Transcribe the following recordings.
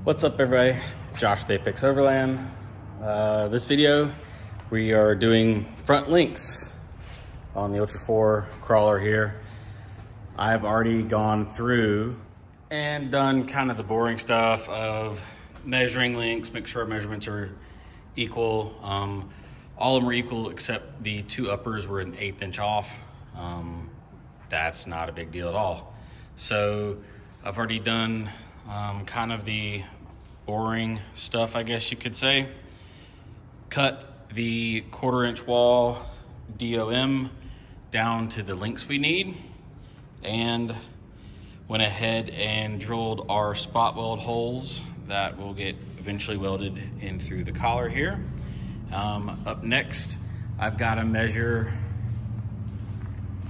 What's up, everybody? Josh with Apex Overland. This video, we are doing front links on the ULTRA4 crawler here. I've already gone through and done kind of the boring stuff of measuring links, make sure our measurements are equal. All of them were equal except the two uppers were an 1/8 inch off. That's not a big deal at all. So I've already done kind of the boring stuff, I guess you could say. Cut the 1/4 inch wall DOM down to the lengths we need, and went ahead and drilled our spot weld holes that will get eventually welded in through the collar here. Up next, I've got to measure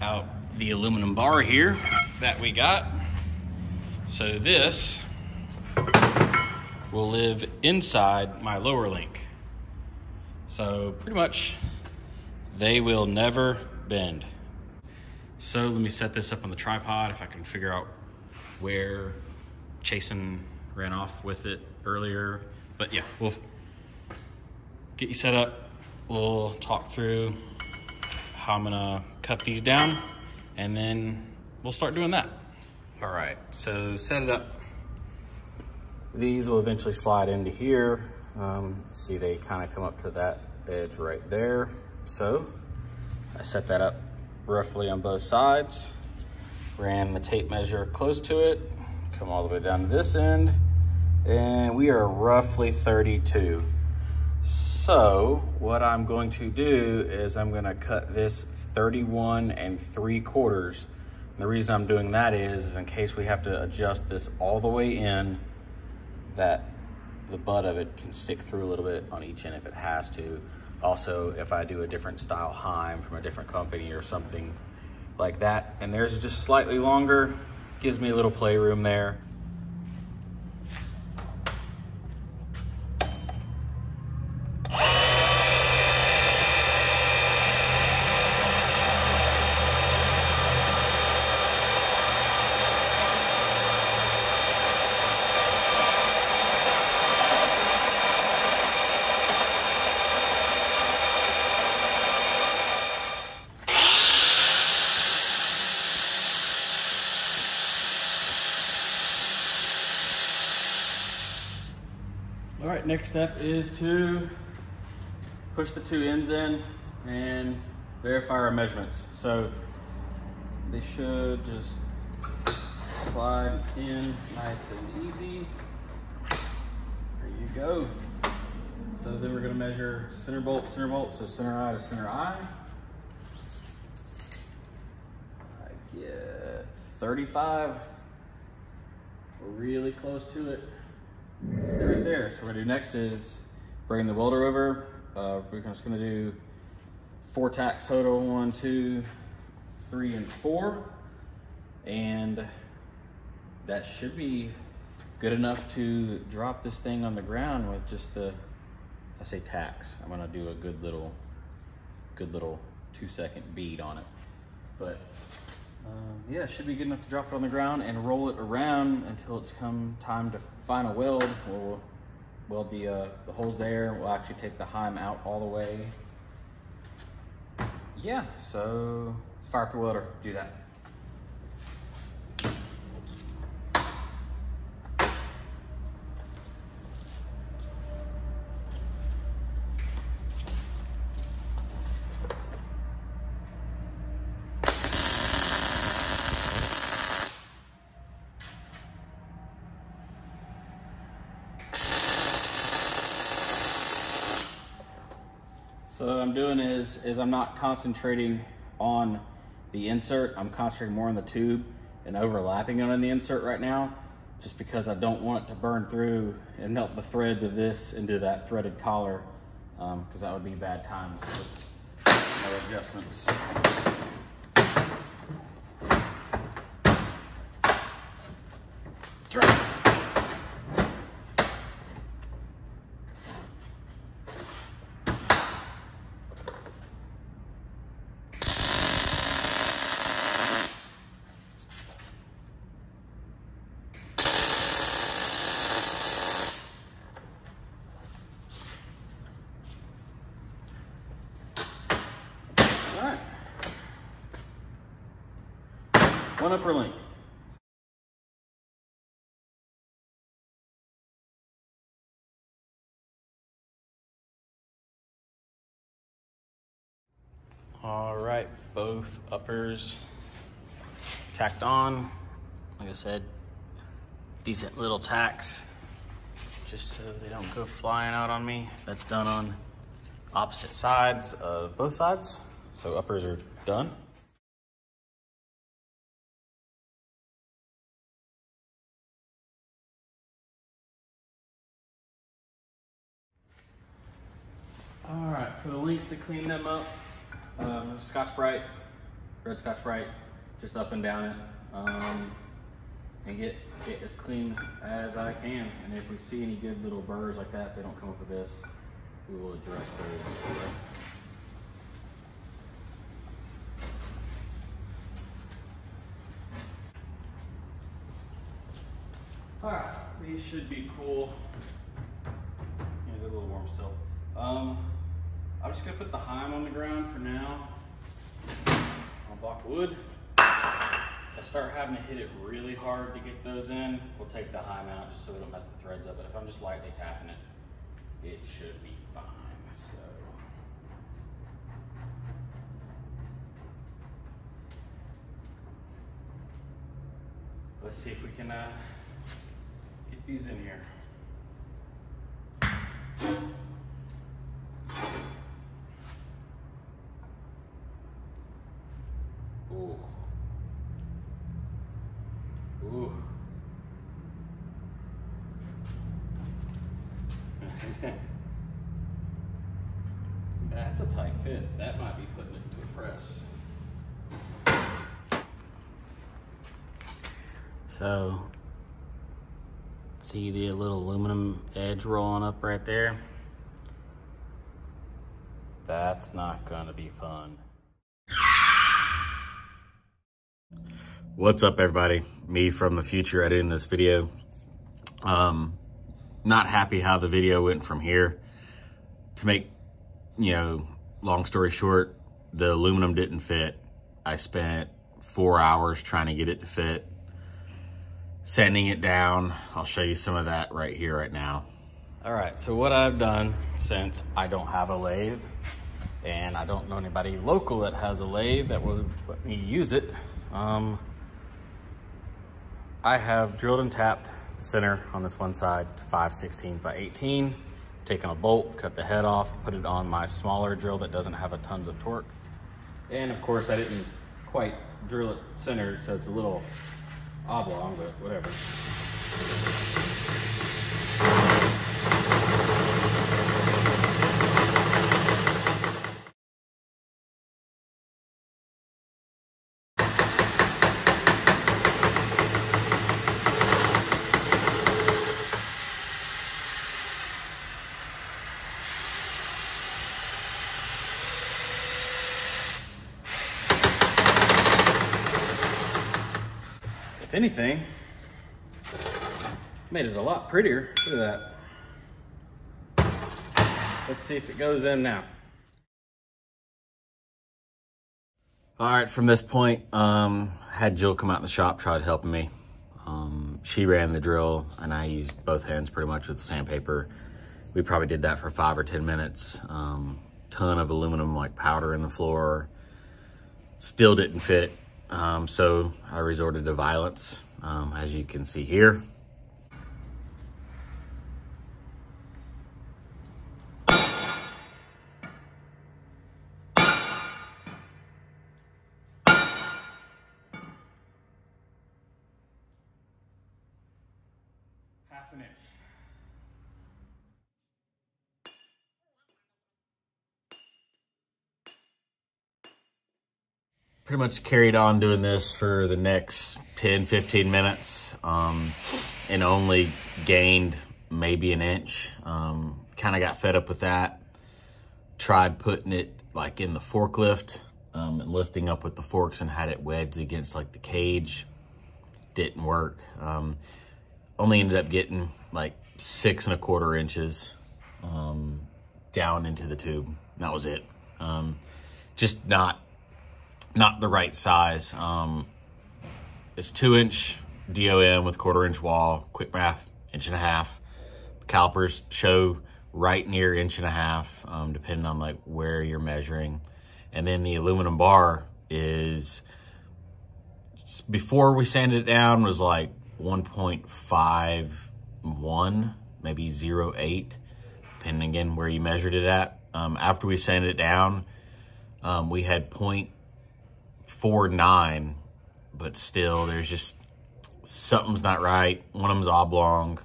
out the aluminum bar here that we got. So this will live inside my lower link. So pretty much they will never bend. So let me set this up on the tripod if I can figure out where Chasen ran off with it earlier. But yeah, we'll get you set up. We'll talk through how I'm gonna cut these down, and then we'll start doing that. All right, so set it up. These will eventually slide into here. See, they kind of come up to that edge right there. So I set that up roughly on both sides, ran the tape measure close to it, come all the way down to this end, and we are roughly 32. So what I'm going to do is I'm gonna cut this 31 3/4. And the reason I'm doing that is in case we have to adjust this all the way in, that the butt of it can stick through a little bit on each end if it has to. Also, if I do a different style Heim from a different company or something like that, and theirs is just slightly longer, gives me a little playroom there. All right, next step is to push the two ends in and verify our measurements. So they should just slide in nice and easy. There you go. So then we're gonna measure center bolt, so center eye to center eye. I get 35. We're really close to it. Right there. So what we're gonna do next is bring the welder over. We're just gonna do 4 tacks total, 1, 2, 3, and 4. And that should be good enough to drop this thing on the ground with just the, I say tacks. I'm gonna do a good little 2-second bead on it. But yeah, it should be good enough to drop it on the ground and roll it around until it's come time to final weld. We'll weld the holes there. We'll actually take the Heim out all the way. Yeah, so let's fire up the welder, do that. So what I'm doing is I'm not concentrating on the insert. I'm concentrating more on the tube and overlapping on the insert right now, just because I don't want it to burn through and melt the threads of this into that threaded collar, because that would be bad times with no adjustments. Try. One upper link. All right, both uppers tacked on. Like I said, decent little tacks, just so they don't go flying out on me. That's done on opposite sides of both sides. So uppers are done. All right, for the links to clean them up, Scotch-Brite, red Scotch-Brite, just up and down it, and get as clean as I can. And if we see any good little burrs like that, if they don't come up with this, we will address those. All right, these should be cool. Yeah, they're a little warm still. I'm just gonna put the Heim on the ground for now, on a block of wood. If I start having to hit it really hard to get those in, we'll take the Heim out just so we don't mess the threads up. But if I'm just lightly tapping it, it should be fine. So. Let's see if we can get these in here. Ooh. Ooh. That's a tight fit. That might be putting it into a press. So, see the little aluminum edge rolling up right there? That's not gonna be fun. What's up, everybody? Me from the future editing this video. Not happy how the video went from here. To make, long story short, the aluminum didn't fit. I spent 4 hours trying to get it to fit. Sanding it down. I'll show you some of that right here, right now. All right, so what I've done, since I don't have a lathe, and I don't know anybody local that has a lathe that will let me use it, I have drilled and tapped the center on this one side to 5/16 by 18, taken a bolt, cut the head off, put it on my smaller drill that doesn't have a tons of torque. And of course I didn't quite drill it centered, so it's a little oblong, but whatever. If anything, made it a lot prettier. Look at that. Let's see if it goes in now. All right, from this point, had Jill come out in the shop, tried helping me. She ran the drill and I used both hands pretty much with sandpaper. We probably did that for 5 or 10 minutes. Ton of aluminum like powder in the floor. Still didn't fit. So I resorted to violence, as you can see here. Half an inch. Pretty much carried on doing this for the next 10, 15 minutes, and only gained maybe an inch. Kind of got fed up with that. Tried putting it like in the forklift, and lifting up with the forks and had it wedged against like the cage. Didn't work. Only ended up getting like 6 1/4 inches down into the tube. That was it. Just not the right size. it's 2-inch DOM with 1/4-inch wall, quick math, 1.5 inches. Calipers show right near 1.5 inches, depending on like where you're measuring. And then the aluminum bar is, before we sanded it down, was like 1.51, maybe 0.8, depending again where you measured it at. After we sanded it down, we had 0.49, but still there's just, something's not right. One of them's oblong,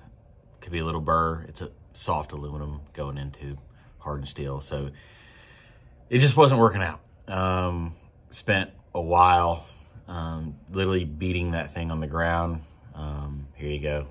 could be a little burr. It's a soft aluminum going into hardened steel. So it just wasn't working out. Spent a while literally beating that thing on the ground. Here you go.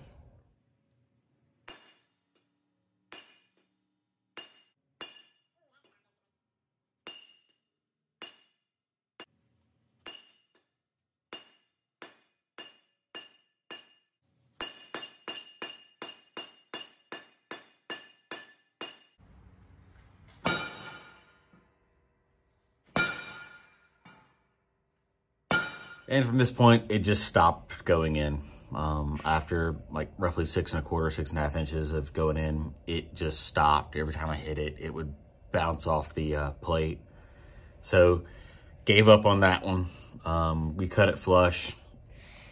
And from this point, it just stopped going in. After like roughly 6 1/4, 6.5 inches of going in, it just stopped. Every time I hit it, it would bounce off the plate. So gave up on that one. We cut it flush.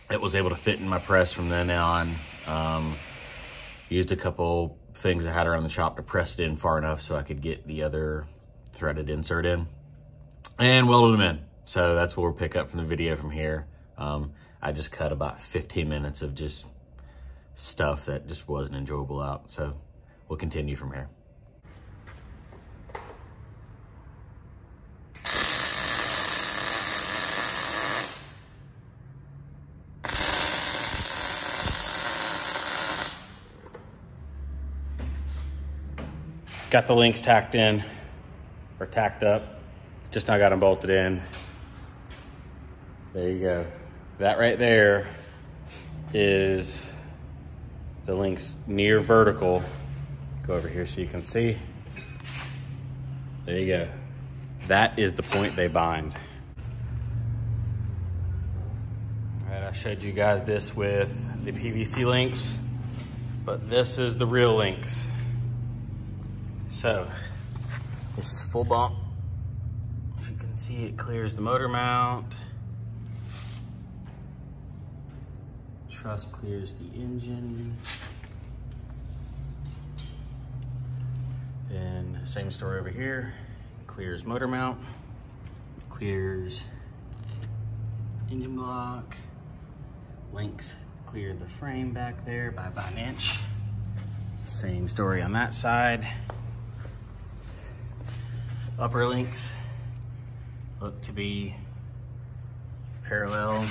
It was able to fit in my press from then on. Used a couple things I had around the shop to press it in far enough so I could get the other threaded insert in, and welded them in. So that's what we'll pick up from the video from here. I just cut about 15 minutes of just stuff that just wasn't enjoyable out. So we'll continue from here. Got the links tacked in, or tacked up. Just now got them bolted in. There you go. That right there is the links near vertical. Go over here so you can see. There you go. That is the point they bind. All right, I showed you guys this with the PVC links, but this is the real links. So this is full bump. If you can see, it clears the motor mount. Truss clears the engine. Then same story over here. Clears motor mount. Clears engine block. Links clear the frame back there by about 1 inch. Same story on that side. Upper links look to be parallel.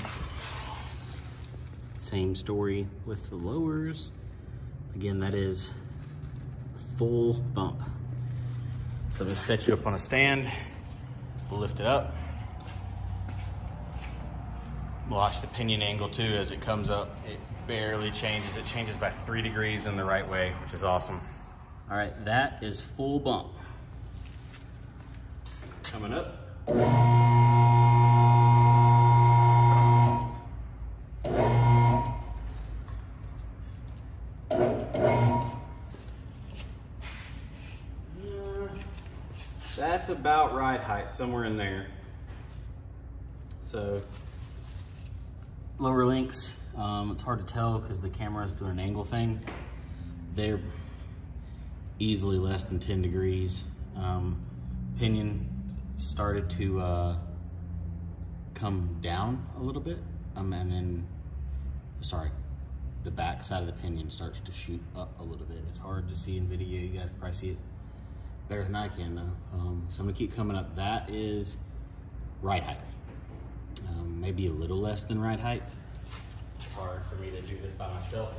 Same story with the lowers. Again, that is full bump. So I'm gonna set you up on a stand. We'll lift it up. Watch the pinion angle too as it comes up. It barely changes. It changes by 3 degrees in the right way, which is awesome. All right, that is full bump. Coming up. That's about ride height, somewhere in there. So, lower links, it's hard to tell because the camera is doing an angle thing. They're easily less than 10 degrees. Pinion started to come down a little bit, and then, sorry, the back side of the pinion starts to shoot up a little bit. It's hard to see in video. You guys can probably see it better than I can though. So I'm gonna keep coming up. That is ride height. Maybe a little less than ride height. It's hard for me to do this by myself.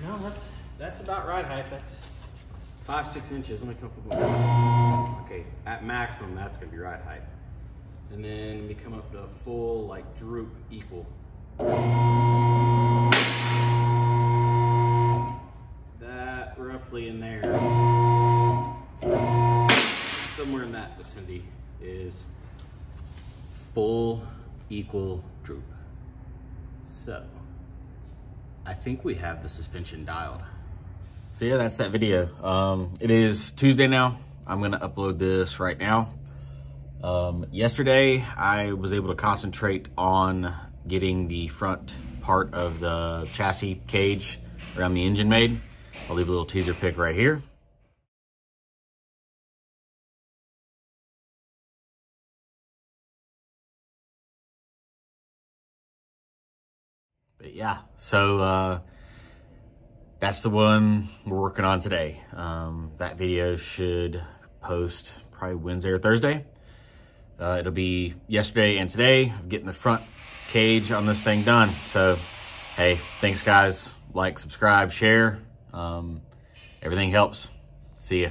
No, that's about ride height. That's 5, 6 inches. Let me come up with more. Okay, at maximum, that's gonna be ride height. And then we come up to a full, like, droop equal. That roughly in there, somewhere in that vicinity is full equal droop. So I think we have the suspension dialed. So yeah, that's that video. It is Tuesday now. I'm gonna upload this right now. Yesterday, I was able to concentrate on getting the front part of the chassis cage around the engine made. I'll leave a little teaser pic right here. But yeah, so that's the one we're working on today. That video should post probably Wednesday or Thursday. It'll be yesterday and today of getting the front cage on this thing done. So, hey, thanks guys. Like, subscribe, share. Everything helps. See ya.